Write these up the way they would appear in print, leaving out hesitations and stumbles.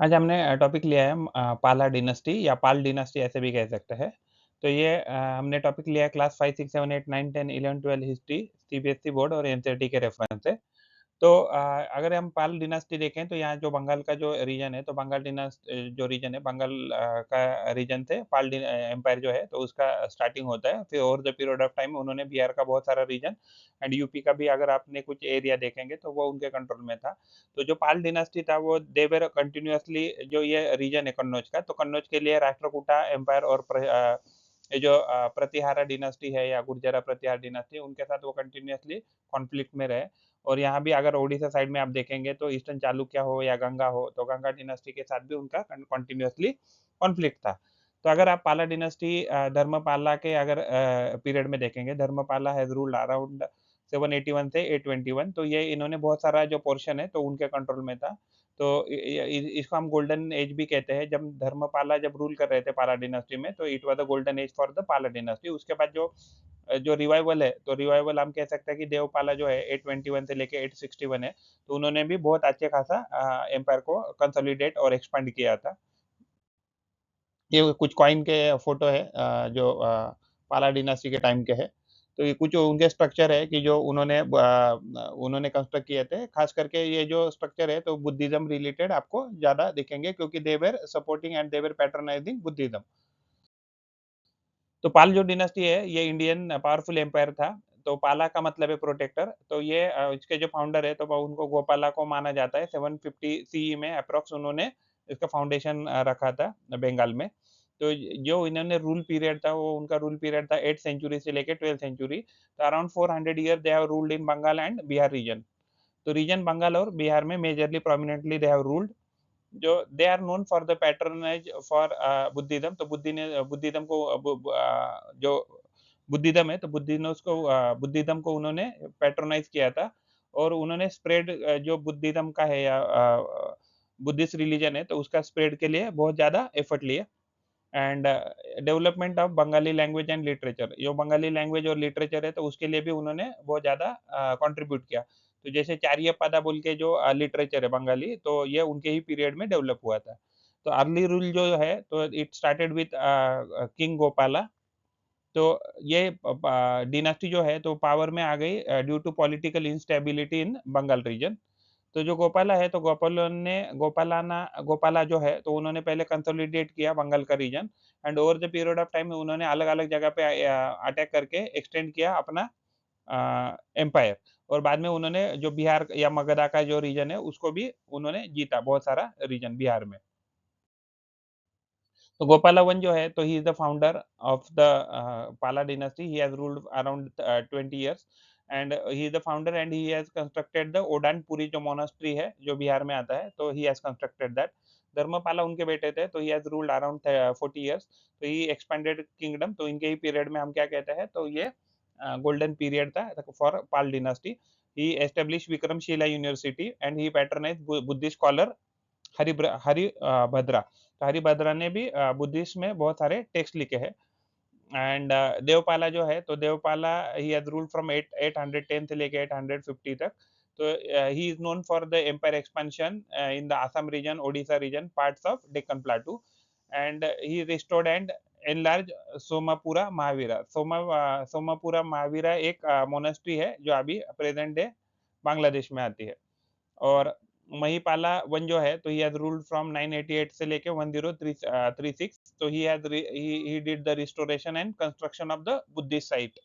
आज हमने टॉपिक लिया है पाला डिनास्टी या पाल डिनास्टी ऐसे भी कह सकते हैं। तो ये हमने टॉपिक लिया है क्लास 5, 6, 7, 8, 9, 10, 11, 12 हिस्ट्री, सीबीएसई बोर्ड और एनसीईआरटी के रेफरेंस से। तो अगर हम पाल डिनास्टी देखें तो यहाँ जो बंगाल का जो रीजन है, तो जो रीजन है बंगाल का रीजन से एम्पायर जो है तो उसका स्टार्टिंग होता है। फिर over the period of time उन्होंने बिहार का बहुत सारा रीजन एंड यूपी का भी अगर आपने कुछ एरिया देखेंगे तो वो उनके कंट्रोल में था। तो जो पाल डिनास्टी था वो दे वर कंटिन्यूअसली जो ये रीजन है कन्नौज का, तो कन्नौज के लिए राष्ट्रकूटा एम्पायर और ये जो प्रतिहारा डिनास्टी है या गुर्जरा प्रतिहार डिनास्टी, उनके साथ वो कंटिन्यूअसली कॉन्फ्लिक्ट में रहे। और यहाँ भी अगर ओडिशा साइड में आप देखेंगे तो ईस्टर्न चालुक्य हो या गंगा हो, तो गंगा डिनास्टी के साथ भी उनका कंटिन्यूअसली कॉन्फ्लिक्ट था। तो अगर आप पाला डिनास्टी धर्मपाला के अगर पीरियड में देखेंगे, धर्मपाला हैज रूल्ड अराउंड 781 से 821, तो ये इन्होंने बहुत सारा जो पोर्शन है तो उनके कंट्रोल में था। तो इसको हम गोल्डन एज भी कहते हैं। जब धर्मपाला जब रूल कर रहे थे पाला डिनास्टी में, तो it was the golden age for the Pala dynasty. उसके बाद जो रिवाइवल है, तो रिवाइवल हम कह सकते हैं कि देवपाला जो है 821 से लेके 861 है, तो उन्होंने भी बहुत अच्छे खासा एम्पायर को कंसोलिडेट और एक्सपांड किया था। ये कुछ कॉइन के फोटो है जो पाला डिनास्टी के टाइम के है। तो ये कुछ उनके स्ट्रक्चर है कि जो उन्होंने कंस्ट्रक्ट किए थे। खास करके ये जो स्ट्रक्चर है तो बुद्धिज्म रिलेटेड आपको ज्यादा दिखेंगे, क्योंकि they were supporting and they were patronizing Buddhism. तो पाल जो डिनास्टी है ये इंडियन पावरफुल एम्पायर था। तो पाला का मतलब है प्रोटेक्टर। तो ये इसके जो फाउंडर है तो उनको गोपाला को माना जाता है। 750 सीई में अप्रोक्स उन्होंने इसका फाउंडेशन रखा था बंगाल में। तो जो इन्होंने रूल पीरियड था वो उनका रूल पीरियड था 8th सेंचुरी से लेके 12th सेंचुरी। तो around 400 year they have ruled in Bengal and Bihar region. तो रीजन बंगाल और बिहार में majorly prominently they have ruled. जो they are known for the patronage for Buddhism. तो बुद्धिज्म को जो बुद्धिज्म है तो बुद्धिज्म को उन्होंने पैट्रोनाइज किया था। और उन्होंने स्प्रेड जो बुद्धिज्म का है या बुद्धिस्ट रिलीजन है तो उसका स्प्रेड के लिए बहुत ज्यादा एफर्ट लिए। And development of Bengali language and literature, जो बंगाली लैंग्वेज और लिटरेचर है तो उसके लिए भी उन्होंने बहुत ज़्यादा कंट्रीब्यूट किया। तो जैसे चारियपादा बोल के जो लिटरेचर है बंगाली, तो ये उनके ही पीरियड में डेवलप हुआ था। तो अर्ली रूल जो है तो it started with king Gopala. तो ये डिनास्टी जो है तो पावर में आ गई due to political instability in Bengal region. तो जो गोपाला है तो गोपाला जो है तो उन्होंने पहले कंसोलिडेट किया बंगाल का region. And over the period of time उन्होंने अलग अलग जगह पे अटैक करके एक्सटेंड किया अपना एम्पायर। और बाद में उन्होंने जो बिहार या मगधा का जो रीजन है उसको भी उन्होंने जीता, बहुत सारा रीजन बिहार में। तो गोपाला वन जो है तो he is the founder of the Pala dynasty. He has ruled around 20 years and he is the founder and he has constructed the Odanpuri जो मोनास्ट्री है जो बिहार में आता है, तो he has constructed that. Dharmapala उनके बेटे थे, तो he has ruled around 40 years. तो ही एक्सपेंडेड किंगडम। तो इनके ही पीरियड में हम क्या कहते हैं, तो ये गोल्डन पीरियड था for Pala dynasty. He establish Vikramshila university and he patronize Buddhist scholar Haribhadra. तो हरिभद्रा ने भी बुद्धिस्ट में बहुत सारे टेक्स्ट लिखे हैं। एंड देवपाला जो है तो Devapala he has ruled from 810 से लेके 850 तक। तो he is known for the empire expansion in the Assam region, Odisha region, parts of Deccan plateau. And he restored and enlarge Somapura Mahavira. Somapura Mahavira एक मोनेस्ट्री है जो अभी प्रेजेंट डे बांग्लादेश में आती है। और महिपाला वन जो है तो ही हैज रूल्ड फ्रॉम 988 से लेके 1036। तो he did the restoration and construction of the Buddhist site.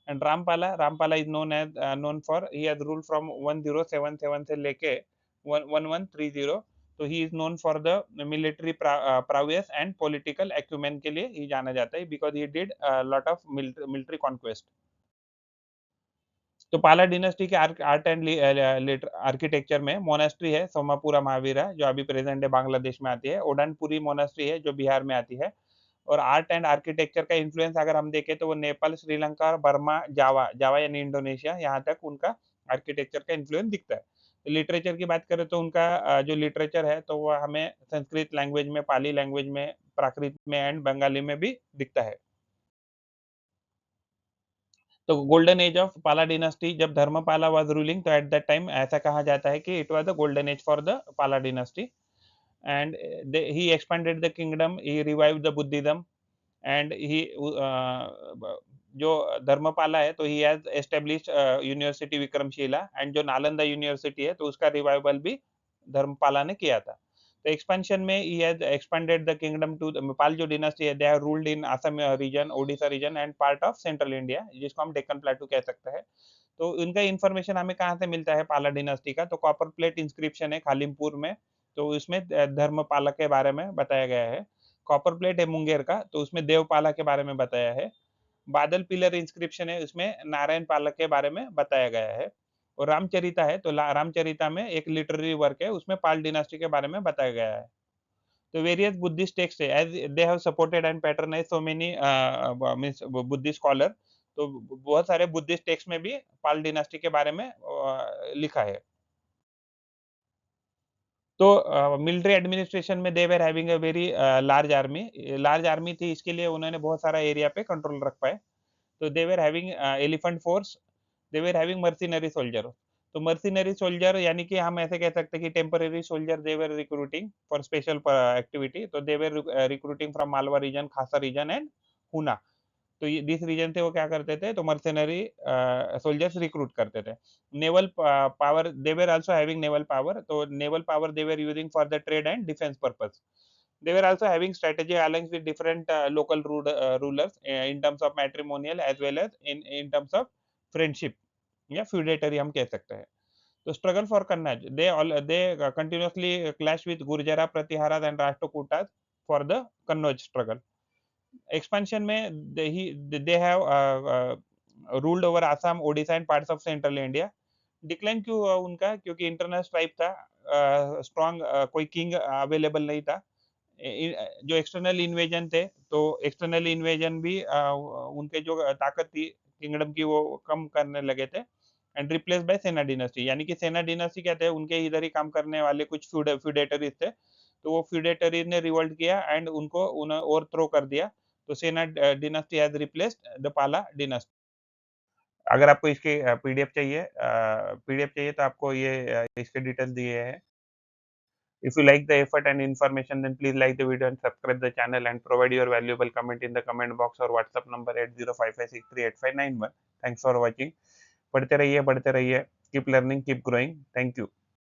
And Rampala is known for he has ruled from 1077 से लेके 1130। तो he is known for the military prowess and political acumen के लिए ही जाना जाता है, because he did lot of military conquest. तो पाला डिनेस्टी के आर्ट एंड आर्किटेक्चर में मोनेस्ट्री है सोमापुरा महावीरा जो अभी प्रेजेंट है बांग्लादेश में आती है। ओडनपुरी मोनेस्ट्री है जो बिहार में आती है। और आर्ट एंड आर्किटेक्चर का इन्फ्लुएंस अगर हम देखें तो वो नेपाल, श्रीलंका और बर्मा, जावा जावा यानी इंडोनेशिया, यहाँ तक उनका आर्किटेक्चर का इन्फ्लुएंस दिखता है। तो लिटरेचर की बात करें तो उनका जो लिटरेचर है तो वह हमें संस्कृत लैंग्वेज में, पाली लैंग्वेज में, प्राकृत में एंड बंगाली में भी दिखता है। तो गोल्डन एज ऑफ पाला डिनास्टी, जब धर्मपाला वाज रूलिंग तो एट दैट टाइम ऐसा कहा जाता है कि it was the golden age for the Pala dynasty. and he expanded the kingdom, he revived the Buddhism, and he जो धर्मपाला है तो he has established university Vikramshila, and जो नालंदा यूनिवर्सिटी है तो उसका रिवाइवल भी धर्मपाला ने किया था। तो एक्सपेंशन में he has expanded the kingdom to Pal जो डिनास्टी है, they have ruled in Assam region, Odisha region and part of central India, जिसको हम डेक्कन प्लेटू कह सकते हैं। तो इनका इन्फॉर्मेशन हमें कहाँ से मिलता है पाला डिनास्टी का? तो कॉपर प्लेट इंस्क्रिप्शन है खालिमपुर में, तो उसमें धर्मपाला के बारे में बताया गया है। कॉपर प्लेट है मुंगेर का, तो उसमें देवपाला के बारे में बताया है। बादल पिलर इंस्क्रिप्शन है, उसमें नारायण पालक के बारे में बताया गया है। और रामचरिता है, तो रामचरिता में एक लिटरेरी वर्क है, उसमें पाल डिनास्टी के बारे में बताया गया है। तो वेरियस बुद्धिस्ट टेक्स्ट है, as they have supported and patronise so many means Buddhist scholar, तो बहुत सारे बुद्धिस्ट टेक्स्ट में भी पाल डिनास्टी के बारे में लिखा है। तो मिलिट्री एडमिनिस्ट्रेशन में they were having a very large army थी, इसके लिए उन्होंने बहुत सारा एरिया पे कंट्रोल रख पाए। तो they were having elephant force, they were having mercenary soldier. तो मर्सिनरी सोल्जर यानी कि हम ऐसे कह सकते हैं कि temporary soldier they were recruiting for special activity, तो they were recruiting from Malwa region, Khasa region and Huna. तो ये दिस रीजन से वो क्या करते थे, तो मर्सिनरी सोल्जर्स रिक्रूट करते थे। Naval power, they were also having naval power, तो naval power they were using for the trade and defence purpose. They were also having strategy alliance with different local rulers in terms of matrimonial as well as in terms of friendship या feudatory हम कह सकते हैं। तो struggle for Kannaj, they continuously clash with Gurjara, Pratiharas and Rashtrakutas for the Kannauj struggle. Expansion में they have ruled over Assam, Odisha and parts of central India. Decline क्यों हुआ उनका? क्योंकि इंटरनल स्ट्राइक था, स्ट्रॉन्ग कोई king available नहीं था। जो एक्सटर्नल इन्वेजन थे, तो एक्सटर्नल इन्वेजन भी उनके जो ताकत थी किंगडम की वो कम करने लगे थे, एंड रिप्लेस बाय सेना डिनास्टी, यानी कि सेना डिनास्टी क्या थे, उनके इधर ही काम करने वाले कुछ फ्यूडेटरीज थे, तो वो फ्यूडेटरीज ने रिवोल्ट किया एंड उनको उन्हें ओवरथ्रो कर दिया। तो सेना dynasty has replaced the Pala dynasty. अगर आपको इसके पीडीएफ चाहिए, तो आपको ये इसके डिटेल्स दिए हैं। If you like the effort and information, then please like the video and subscribe the channel and provide your valuable comment in the comment box or WhatsApp number 8055638591। Thanks for watching. पढ़ते रहिए, बढ़ते रहिए। Keep learning, keep growing. Thank you.